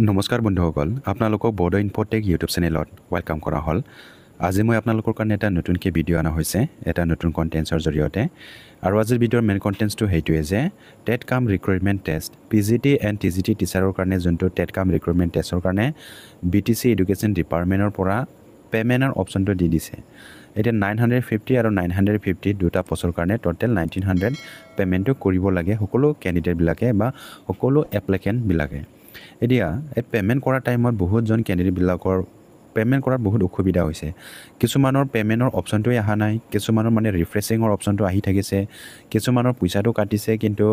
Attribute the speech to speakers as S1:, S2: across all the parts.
S1: নমস্কাৰ বন্ধুসকল আপোনালোকক বড়ো ইনফোটেক ইউটিউব চেনেলত ওয়েলকাম কৰা হ'ল আজি মই আপোনালোকৰ কাৰণে এটা নতুনকৈ ভিডিঅ' আনা হৈছে এটা নতুন কন্টেন্টৰ জৰিয়তে আৰু আজিৰ ভিডিঅ'ৰ মেইন কন্টেন্টটো হেইটোৱে যে টেট কাম recruitment test PGT and TGT টিচাৰৰ কাৰণে যোনটো টেট কাম ৰিক্ৰুটমেন্ট টেষ্টৰ কাৰণে বিটিসি এডুকেশ্যন ডিপাৰ্টমেন্টৰ পৰা পেমেন্টৰ অপচনটো দি দিছে এটা 950 আৰু 950 দুটা পোষ্টৰ কাৰণে টোটাল 1900 পেমেন্টটো কৰিব লাগে সকলো ক্যান্ডিডেট বিলাকে বা সকলো এপ্লিকেন্ট বিলাকে এতিয়া এই পেমেন্ট কৰা টাইমত বহুতজন ক্যান্ডিডেট বিলাকৰ পেমেন্ট কৰাত বহুত অসুবিধা হৈছে কিছুমানৰ পেমেন্টৰ অপচনটো আহা নাই কিছুমানৰ মানে ৰিফ্ৰেছিংৰ অপচনটো আহি থাকিছে কিছুমানৰ পইচাটো কাটিছে কিন্তু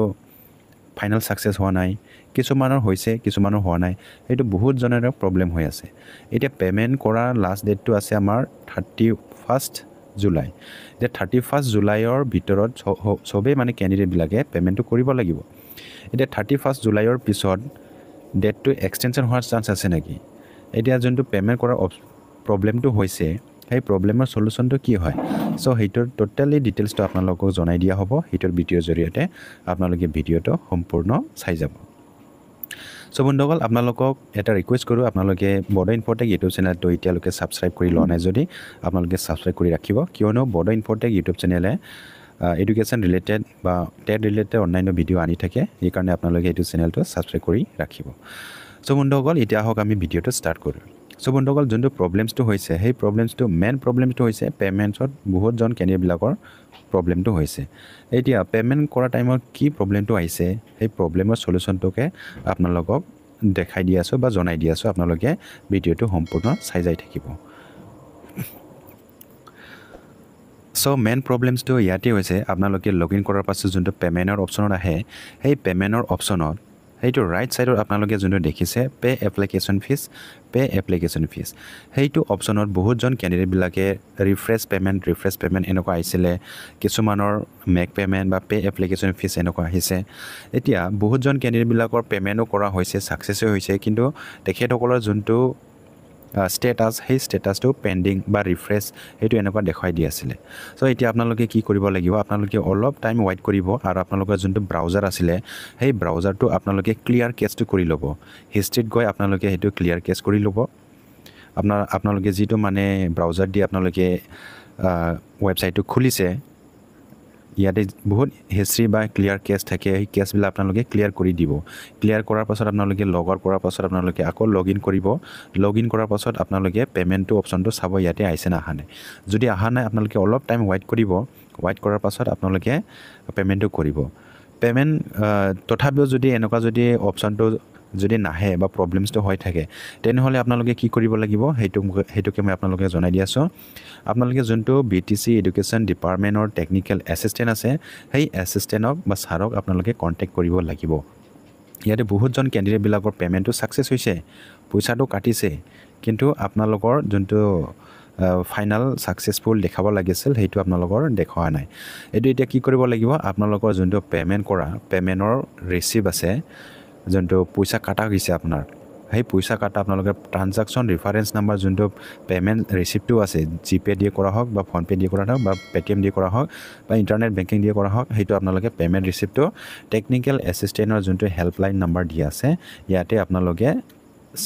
S1: ফাইনাল সাকসেস হোৱা নাই কিছুমানৰ হৈছে কিছুমানৰ হোৱা নাই এইটো বহুত জনেৰে প্ৰবলেম হৈ আছে এতিয়া পেমেন্ট কৰা লাষ্ট ডেটটো আছে আমাৰ 31st জুলাই যে 31st জুলাইৰ ভিতৰত সবে মানে ক্যান্ডিডেট বিলাকে পেমেন্টটো কৰিব লাগিব এতিয়া 31st জুলাইৰ পিছত ডেটটো এক্সটেনশন হোৱাৰ চান্স আছে নেকি এতিয়া যোনটো পেমেন্ট কৰাৰ প্ৰবলেমটো হৈছে এই প্ৰবলেমৰ সলিউশনটো কি হয় সো হেইটোৰ টোটালি ডিটেইলছটো আপোনালোকক জনাই দিয়া হ'ব হেইটোৰ ভিডিঅ'ৰ জৰিয়তে আপোনালোকে ভিডিঅ'টো সম্পূৰ্ণ চাই যাব সো বন্ধুসকল আপোনালোকক এটা ৰিকুৱেষ্ট কৰো আপোনালোকে বড়ো ইনফোটেক ইউটিউব চেনেলটো এতিয়ালৈকে সাবস্ক্ৰাইব কৰি লোৱা নাই যদি আপোনালোকে সাবস্ক্ৰাইব কৰি ৰাখিব কিয়নো বড়ো ইনফোটেক ইউটিউব চেনেলে এডুকেশ্যন ৰিলেটেড বা টেট ৰিলেটেড অনলাইন ভিডিঅ' আনি থাকে এই কাৰণে আপোনালোকে এইটো চেনেলটো সাবস্ক্ৰাইব কৰি ৰাখিব সো বন্ধুসকল এতিয়া হক আমি ভিডিঅ'টো ষ্টাৰ্ট কৰো সো বন্ধুসকল যোনটো প্ৰবলেমটো হৈছে সেই প্ৰবলেমটো মেইন প্ৰবলেমটো হৈছে পেমেন্টত বহুতজন ক্যান্ডিডেট বিলাকৰ প্ৰবলেমটো হৈছে এতিয়া পেমেন্ট কৰা টাইমত কি প্ৰবলেমটো আহিছে সেই প্ৰবলেমৰ সলিউশনটোকে আপোনালোকক দেখাই দি আছো বা জনাই দি আছো আপোনালোকে ভিডিঅ'টো সম্পূৰ্ণ চাই যাই থাকিব সো মেইন প্ৰবলেমটো ইয়াতে হৈছে আপোনালোকে লগইন কৰাৰ পাছত যোনটো পেমেন্টৰ অপচনত আহে সেই পেমেন্টৰ অপচনত হেইটো ৰাইট সাইডৰ আপোনালোকে যোনটো দেখিছে পে এপ্লিকেশন ফিস হেইটো অপচনত বহুতজন ক্যান্ডিডেট বিলাকে ৰিফ্ৰেছ পেমেন্ট এনেকুৱা আহিছিলে কিছুমানৰ মেক পেমেন্ট বা পে এপ্লিকেশন ফিস এনেকুৱা আহিছে এতিয়া বহুতজন ক্যান্ডিডেট বিলাকৰ পেমেন্টও কৰা হৈছে সাকসেসও হৈছে কিন্তু তেখেতসকলৰ যোনটো স্ট্যাটাস সেই স্ট্যাটাসটো পেন্ডিং বা ৰিফ্ৰেছ হেইটো এনেকুৱা দেখাই দি আছিল সো এতিয়া আপোনালোকে কি কৰিব লাগিব আপোনালোকে অলপ টাইম ওয়েট কৰিব আৰু আপোনালোকৰ যোনটো ব্ৰাউজাৰ আছিল সেই ব্ৰাউজাৰটো আপোনালোকে ক্লিয়াৰ কেছটো কৰি ল'ব হিষ্ট্ৰীত গৈ আপোনালোকে হেইটো ক্লিয়াৰ কেছ কৰি ল'ব আপোনালোকে যেটো মানে ব্ৰাউজাৰ দি আপোনালোকে ওয়েবসাইটটো খুলিছে ইয়াতে বহুত হিষ্ট্ৰী বা ক্লিয়াৰ কেছ থাকে এই কেছবিলাক আপোনালোকে ক্লিয়াৰ কৰি দিব ক্লিয়াৰ কৰাৰ পাছত আপোনালোকে লগ আউট কৰাৰ পাছত আপোনালোকে আকৌ লগইন কৰিব লগইন কৰাৰ পাছত আপোনালোকে পেমেন্টটো অপচনটো চাব ইয়াতে আইছে না আহা নাই যদি আহা নাই আপোনালোকে অলপ টাইম ওয়েট কৰিব ওয়েট কৰাৰ পাছত আপোনালোকে পেমেন্টটো কৰিব পেমেন্ট তথাপিও যদি এনেকুৱা যদি অপচনটো যদি নাহে বা প্ৰবলেমছটো হৈ থাকে তেনেহলে আপোনালোকে কি কৰিব লাগিব হেইটোকে মই আপোনালোকে জনাই দি আছো আপোনালোকে যোনটো বিটিসি এডুকেশ্যন ডিপাৰ্টমেন্টৰ টেকনিক্যাল এসিস্ট্যান্ট আছে সেই এসিস্ট্যান্টক বা ছাৰক আপোনালোকে কন্টাক্ট কৰিব লাগিব ইয়াতে বহুতজন ক্যান্ডিডেট বিলাকৰ পেমেন্টটো সাকসেস হৈছে পইচাটো কাটিছে কিন্তু আপোনালোকৰ যোনটো ফাইনাল সাকসেসফুল দেখাব লাগিছিল হেইটো আপোনালোকৰ দেখুৱা নাই এটো এতিয়া কি কৰিব লাগিব আপোনালোকৰ যোনটো পেমেন্ট কৰা পেমেন্টৰ ৰিসিভ আছে যোনটো পইচা কাটা গৈছে আপোনাৰ সেই পইচা কাটা আপোনালোকে ট্ৰানজাকচন ৰেফাৰেন্স নাম্বাৰ যোনটো পেমেন্ট ৰিসিপ্টটো আছে জিপে দিয়ে কৰা হওক বা ফোন পে দিয়ে কৰা হওক বা পেটিএম দিয়ে কৰা হওক বা ইন্টাৰনেট বেংকিং দিয়ে কৰা হওক হেইটো আপোনালোকে পেমেন্ট ৰিসিপ্টটো টেকনিক্যাল এসিস্ট্যান্টৰ যোনটো হেল্পলাইন নাম্বাৰ দিয়া আছে ইয়াতে আপোনালোকে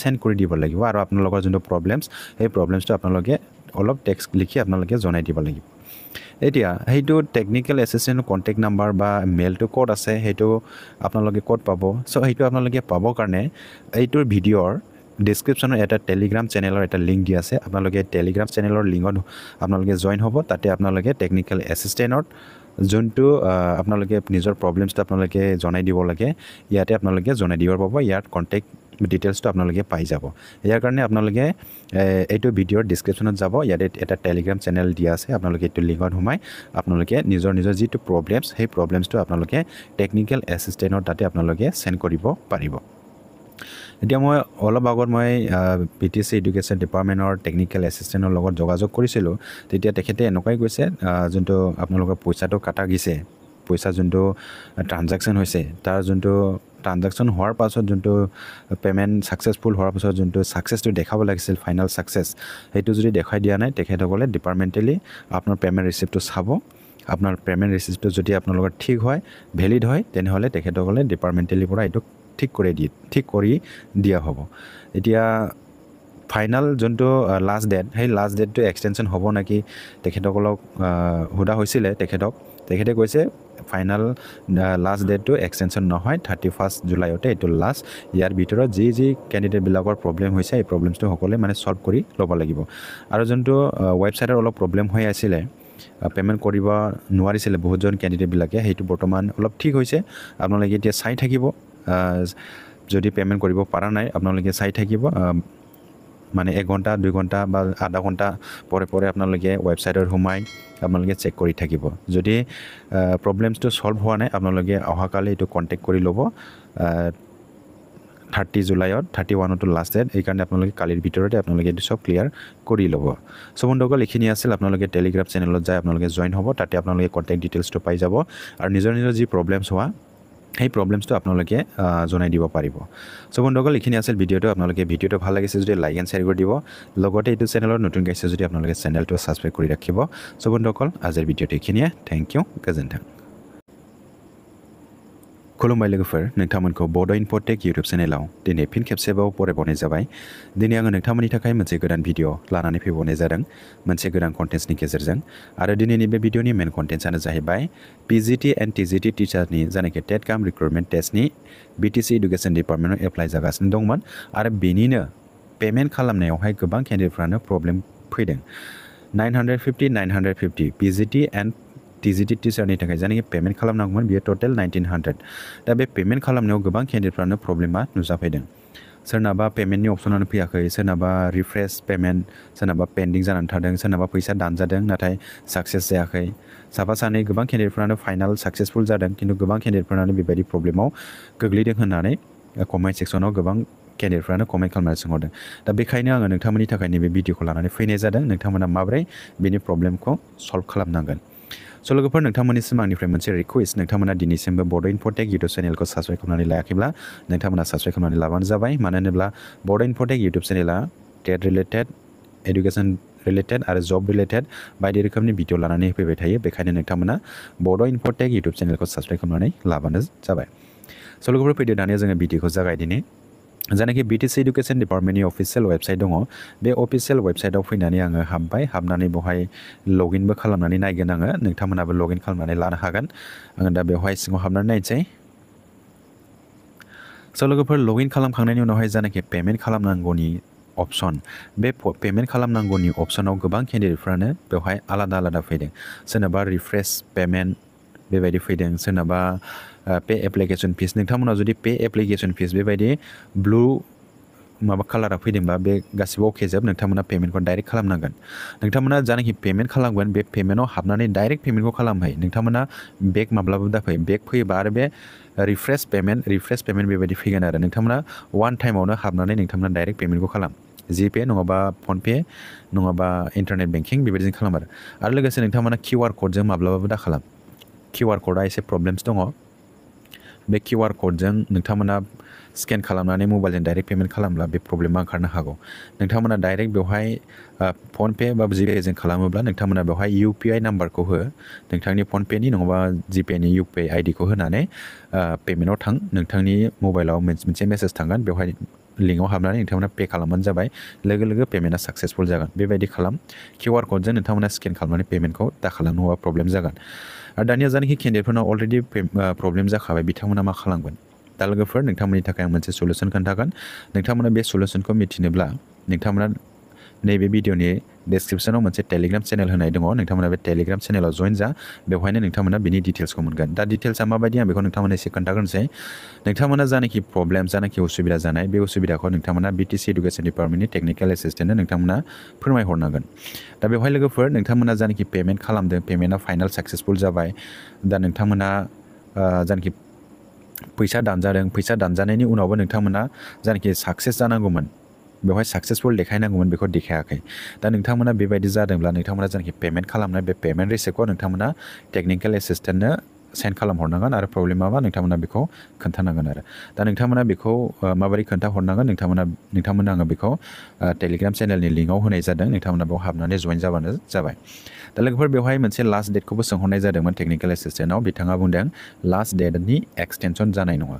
S1: সেন্ড কৰি দিব লাগিব আৰু আপোনালোকৰ যোনটো প্ৰবলেমছ সেই প্ৰবলেমছটো আপোনালোকে অলপ টেক্সট লিখি আপোনালোকে জনাই দিব লাগিব এতিয়া হেইটো টেকনিক্যাল এসিস্ট্যান্টৰ কন্টাক্ট নাম্বাৰ বা মেইলটো কোড আছে হেইটো আপোনালোকে কোড পাব সো হেইটো আপোনালোকে পাব কাৰণে এইটোৰ ভিডিঅ'ৰ ডেসক্ৰিপচনত এটা টেলিগ্ৰাম চেনেলৰ এটা লিংক দি আছে আপোনালোকে টেলিগ্ৰাম চেনেলৰ লিংকত আপোনালোকে জয়েন হ'ব তাতে আপোনালোকে টেকনিক্যাল এসিস্ট্যান্টৰ যোনটো আপোনালোকে নিজৰ প্ৰবলেমছটো আপোনালোকে জনাই দিব লাগে ইয়াতে আপোনালোকে জনাই দিব পাব ইয়াত কন্টাক্ট ডিটেইলছটো আপোনালোকে পাই যাব ইয়াৰ কাৰণে আপোনালোকে এইটো ভিডিঅ'ৰ ডেসক্ৰিপচনত যাব ইয়াতে এটা টেলিগ্ৰাম চেনেল দিয়া আছে আপোনালোকে এইটো লিংকত সোমাই আপোনালোকে নিজৰ যেটো প্ৰবলেমছ সেই প্ৰবলেমছটো আপোনালোকে টেকনিক্যাল এসিস্ট্যান্টৰ তাতে আপোনালোকে সেন্ড কৰিব পাৰিব এতিয়া মই অলপ আগত মই বিটিসি এডুকেশ্যন ডিপাৰ্টমেন্টৰ টেকনিক্যাল এসিস্ট্যান্টৰ লগত যোগাযোগ কৰিছিল তেতিয়া তেখেতে এনেকৈ কৈছে যোনটো আপোনালোকৰ পইচাটো কাটা গৈছে পইচা যোনটো ট্ৰানজাকচন হৈছে তাৰ যোনটো ট্ৰানজাকচন হোৱাৰ পাছত যোনটো পেমেন্ট সাকসেসফুল হোৱাৰ পাছত যোনটো সাকসেসটো দেখাব লাগিছিল ফাইনাল সাকসেস হেইটো যদি দেখাই দিয়া নাই তেখেতসকলে ডিপাৰ্টমেন্টালি আপোনাৰ পেমেন্ট ৰিসিপ্টটো চাব আপোনাৰ পেমেন্ট ৰিসিপ্টটো যদি আপোনালোকৰ ঠিক হয় ভ্যালিড হয় তেনেহলে তেখেতসকলে ডিপাৰ্টমেন্টালি পৰা এইটো ঠিক কৰি দিয়া হ'ব এতিয়া ফাইনাল যোনটো লাষ্ট ডেট সেই লাষ্ট ডেটটো এক্সটেনশ্যন হ'ব নেকি তেখেতসকলক সোধা হৈছিলে তেখেতে কৈছে ফাইনাল লাষ্ট ডেটটো এক্সটেনশ্যন নহয় 31 জুলাইতে এইটো লাষ্ট ইয়াৰ ভিতৰত যি কেণ্ডিডেটবিলাকৰ প্ৰব্লেম হৈছে এই প্ৰব্লেমছটো সকলোৱে মানে সলভ কৰি ল'ব লাগিব আৰু যোনটো ৱেবছাইটৰ অলপ প্ৰব্লেম হৈ আছিলে পেমেন্ট কৰিব নোৱাৰিছিলে বহুতজন কেণ্ডিডেটবিলাকে সেইটো বৰ্তমান অলপ ঠিক হৈছে আপোনালোকে এতিয়া চাই থাকিব যদি পেমেন্ট কৰিব পৰা নাই আপোনালোকে চাই থাকিব মানে 1 ঘণ্টা 2 ঘণ্টা বা আধা ঘণ্টা পৰে আপোনালোকে ৱেবছাইটৰ সোমাই আপোনালোকে চেক কৰি থাকিব যদি প্ৰব্লেমছটো সলভ হোৱা নাই আপোনালোকে অহাকালি এইটো কন্টেক্ট কৰি ল'ব 30 জুলাইত 31 টো লাষ্ট ডেট এই কাৰণে আপোনালোকে কালিৰ ভিতৰতে আপোনালোকে এইটো সব ক্লিয়াৰ কৰি ল'ব সো বন্ধুসকল এইখিনি আছিল আপোনালোকে টেলিগ্ৰাম চেনেলত যায় আপোনালোকে জয়েন হ'ব তাতে আপোনালোকে কন্টেক্ট ডিটেইলছটো পাই যাব আৰু নিজৰ যি প্ৰব্লেমছ হোৱা এই প্ৰব্লেমছটো আপোনালোকে জনাই দিব পাৰিব সো বন্ধুসকল এইখিনি আছিল ভিডিঅ'টো আপোনালোকে ভিডিঅ'টো ভাল লাগিছে যদি লাইক এণ্ড শ্বেয়াৰ কৰি দিব লগতে এইটো চেনেলত নতুন গাইছে যদি আপোনালোকে চেনেলটো সাবস্ক্ৰাইব কৰি ৰাখিব সো বন্ধুসকল আজিৰ ভিডিঅ'টো এইখিনিয়ে থ্যাংক ইউ गोजोन्थों खुलुमबाय लोगोफोर नोंथांमोनखौ बड' इनफ'टेक इउटिउब चेनेलाव दिनै फिन खेबसेबाव बरायबावनाय जाबाय दिनै आङो नोंथांमोननि थाखाय मोनसे गोदान भिडिअ लानानै फैबावनाय जादों मोनसे गोदान कन्टेन्ट्सनि गेजेरजों आरो दिनैनि बे भिडिअनि मेन कन्टेन्ट्सआनो जाहैबाय पिजिटि एन्ड टिजिटि टिचारनि जायनाखि टेट काम रिक्रुटमेन्ट टेस्टनि बिटिसि इडुकेसन डिपार्टमेन्टआव एप्लाइ जागासिनो दंमोन आरो बेनिनो पेमेन्ट खालामनायावहाय गोबां केन्डिडेटफ्रानो प्रब्लेम फैदों 950 पिजिटि एन्ड टिजिटि टिचारनि थाखाय जायनाखि पेमेन्ट खालामनांगौमोन बियो टोटेल 1900 दा बे पेमेन्ट खालामनायाव गोबां केन्डिडेटफ्रानो प्रब्लेमा नुजाफैदों सोरनाबा पेमेन्टनि अपसनानो फैयाखै सोरनाबा रिफ्रेश पेमेन्ट सोरनाबा पेन्डिं जानानै थादों सोरनाबा फैसा दानजादों नाथाय साक्सेस जायाखै साफा सानै गोबां केन्डिडेटफ्रानो फाइनाल साक्सेसफुल जादों किन्तु गोबां केन्डिडेटफ्रानो बेबायदि प्रब्लेमाव गोग्लैदों होननानै कमेन्ट सेक्सनाव गोबां केन्डिडेटफ्रानो कमेन्ट खालामनानै सोंहरदों दा बेखायनो आङो नोंथांमोननि थाखाय नैबे भिडिअखौ लानानै फैनाय जादों नोंथांमोना माबोरै बेनि प्रब्लेमखौ सल्भ खालामनांगोन सो लोगोफोर नोंथांमोननिसिम आंनिफ्राय मोनसे रिक्वेस्ट नोंथांमोना दिनैसिमबो बड' इनफ'टेक इउटिउब चेनेलखौ साबस्क्राइब खालामनानै लायाखैब्ला नोंथांमोना साबस्क्राइब खालामनानै लाबानो जाबाय मानो होनोब्ला बड' इनफ'टेक इउटिउब चेनेला टेट रिलेटेड एडुकेसन रिलेटेड आरो जब रिलेटेड बायदि रोखोमनि भिडिअ लानानै फैबाय थायो बेखायनो नोंथांमोना बड' इनफ'टेक इउटिउब चेनेलखौ साबस्क्राइब खालामनानै लाबानो जाबाय सो लोगोफोर फैदो दानिया जोङो भिडिअखौ जागायदिनि जायनाखि बिटिसि इडुकेसन डिपार्टमेन्टनि अफिसियेल वेबसाइट दङ बे अफिसियेल वेबसाइटआव फैनानै आङो हाबनानै बेवहाय लगइनबो खालामनानै नायगोन आङो नोंथांमोनाबो लगइन खालामनानै लानो हागोन आङो दा बेवहाय सिङाव हाबनानै नायनोसै स' लोगोफोर लगइन खालामखांनायनि उनावहाय जायनाखि पेमेन्ट खालामनांगौनि अपसन बे पेमेन्ट खालामनांगौनि अपसनाव गोबां केन्डिडेटफ्रानो बेवहाय आलादा फैदों सोरनाबा रिफ्रेश पेमेन्ट बेबायदि फैदों सोरनाबा पे एप्लिकेशन फिस नोंथांमोना जुदि पे एप्लिकेशन फिस बेबायदि ब्लू माबा कालारा फैदोंबा बे गासिबो अके जोब नोंथांमोना पेमेन्टखौ डाइरेक्ट खालामनांगोन नोंथांमोना जानाखि पेमेन्ट खालामगोन बे पेमेन्टआव हाबनानै डाइरेक्ट पेमेन्टखौ खालामहै नोंथांमोना बेक माब्लाबो दाफै बेक फैयोबा आरो बे रिफ्रेश पेमेन्ट बेबायदि फैगोन आरो नोंथांमोना वान टाइमावनो हाबनानै नोंथांमोना डाइरेक्ट पेमेन्टखौ खालाम जिपे नङाबा फनपे नङाबा इन्टारनेट बेंकिं बेबायदिजों खालाम आरो लोगोसे नोंथांमोना किउआर क'डजों माब्लाबाबो दा खालाम किउआर क'डआ एसे प्रब्लेम्स दङ बे किउआर क'डजों नोंथांमोना स्केन खालामनानै मबाइलजों डाइरेक्ट पेमेन्ट खालामब्ला बे प्रब्लेमा ओंखारनो हागौ नोंथांमोना डाइरेक्ट बेवहाय फनपे बा जिपेजों खालामोब्ला नोंथांमोना बेवहाय इउपिआई नाम्बारखौ हो नोंथांनि फनपेनि नङाबा जिपेनि इउपिआई आइडिखौ होनानै पेमेन्टआव थां नोंथांनि मबाइलाव मोनसे मेसेज थांगोन बेवहाय लिंकआव हाबनानै नोंथांमोना पे खालामबानो जाबाय लोगो पेमेन्टआ साक्सेसफुल जागोन बेबायदि खालाम किउआर क'डजों नोंथांमोना स्केन खालामनानै पेमेन्टखौ दा खालामनो हाबा प्रब्लेम जागोन आरो दानिया जानाखि केन्डिडेटफोरनाव अलरेडि प्रब्लेम जाखाबाय बिथांमोना मा खालामगोन दा लोगोफोर नोंथांमोननि थाखाय आं मोनसे सलुसन खोन्थागोन नोंथांमोना बे सलुसनखौ मिथिनोब्ला नोंथांमोना नैबे भिडिअनि डिसक्रिपसनाव मोनसे टेलिग्राम चेनेल होनाय दङ नोंथांमोना बे टेलिग्राम चेनेलाव जइन जा बेवहायनो नोंथांमोना बिनि डिटेल्सखौ मोनगोन दा डिटेल्सआ माबायदि आं बेखौ नोंथांमोना एसे खोन्थाग्रोनोसै नोंथांमोना जानाखि प्रब्लेम जानाखि उसुबिदा जानाय बे उसुबिदाखौ नोंथांमोना बिटिसि इडुकेसन डिपार्टमेन्टनि टेकनिकेल एसिस्टेन्टनो नोंथांमोना फोरमायहरनांगोन दा बेवहाय लोगोफोर नोंथांमोना जानाखि पेमेन्ट खालामदों पेमेन्टआ फाइनाल साक्सेसफुल जाबाय दा नोंथांमोना जानाखि फैसा दानजानायनि उनावबो नोंथांमोना जानाखि साक्सेस जानांगौमोन बेवहाय साक्सेसफुल देखायनांगौमोन बेखौ देखायाखै दा नोंथांमोना बेबायदि जादोंब्ला नोंथांमोना जानाखि पेमेन्ट खालामनाय बे पेमेन्ट रिसिप्टखौ नोंथांमोना टेकनिकेल एसिस्टेन्टनो सेन्ड खालामहरनांगोन आरो प्रब्लेमाबा नोंथांमोना बेखौ खोन्थानांगोन आरो दा नोंथांमोना बेखौ माबोरै खोन्थाहरनांगोन नोंथांमोना आङो बेखौ टेलिग्राम चेनेलनि लिंकआव होनाय जादों नोंथांमोना बेयाव हाबनानै जइन जाबानो जाबाय दा लोगोफोर बेवहाय मोनसे लास्ट डेटखौबो सोंहरनाय जादोंमोन टेकनिकेल एसिस्टेन्टआव बिथाङा बुंदों लास्ट डेटनि एक्सटेनसन जानाय नङा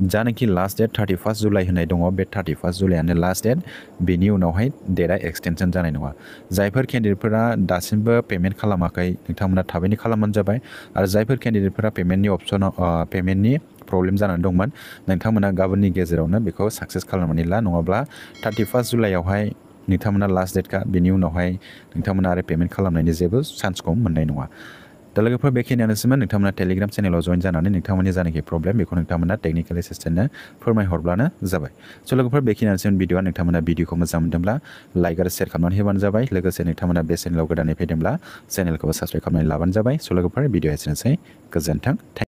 S1: जानाखि लास्ट डेट 31 जुलाइ होननाय दङ बे 31 जुलाइआनो लास्ट डेट बेनि उनावहाय डेटआ एक्सटेनसन जानाय नङा जायफोर केन्डिडेटफोरा दासिमबो पेमेन्ट खालामाखै नोंथांमोना थाबैनो खालामबानो जाबाय आरो जायफोर केन्डिडेटफोरा पेमेन्टनि अपसनाव पेमेन्टनि प्रब्लेम जानानै दंमोन नोंथांमोना गाबोननि गेजेरावनो बेखौ साक्सेस खालामनानै ला नङाब्ला 31 जुलाइआवहाय नोंथांमोना लास्ट डेटखा बेनि उनावहाय नोंथांमोना आरो पेमेन्ट खालामनायनि जेबो चान्सखौ मोननाय नङा दा लोगोफोर बेखिनियानोसोमोन नोंथांमोना टेलिग्राम चेनेलाव जइन जानानै नोंथांमोननि जानाखि प्रब्लेम बेखौ नोंथांमोना टेकनिकेल एसिस्टेन्टनो फोरमायहरब्लानो जाबाय स' लोगोफोर बेखिनियानोसोमोन भिडिअआ नोंथांमोना भिडिअखौ मोजां मोनदोंब्ला लाइक आरो शेयार खालामनानै होबानो जाबाय लोगोसे नोंथांमोना बे चेनेलाव गोदानै फैदोंब्ला चेनेलखौबो साबस्क्राइब खालामनानै लाबानो जाबाय स' लोगोफोर भिडिअआ एसेनोसै गोजोन्थों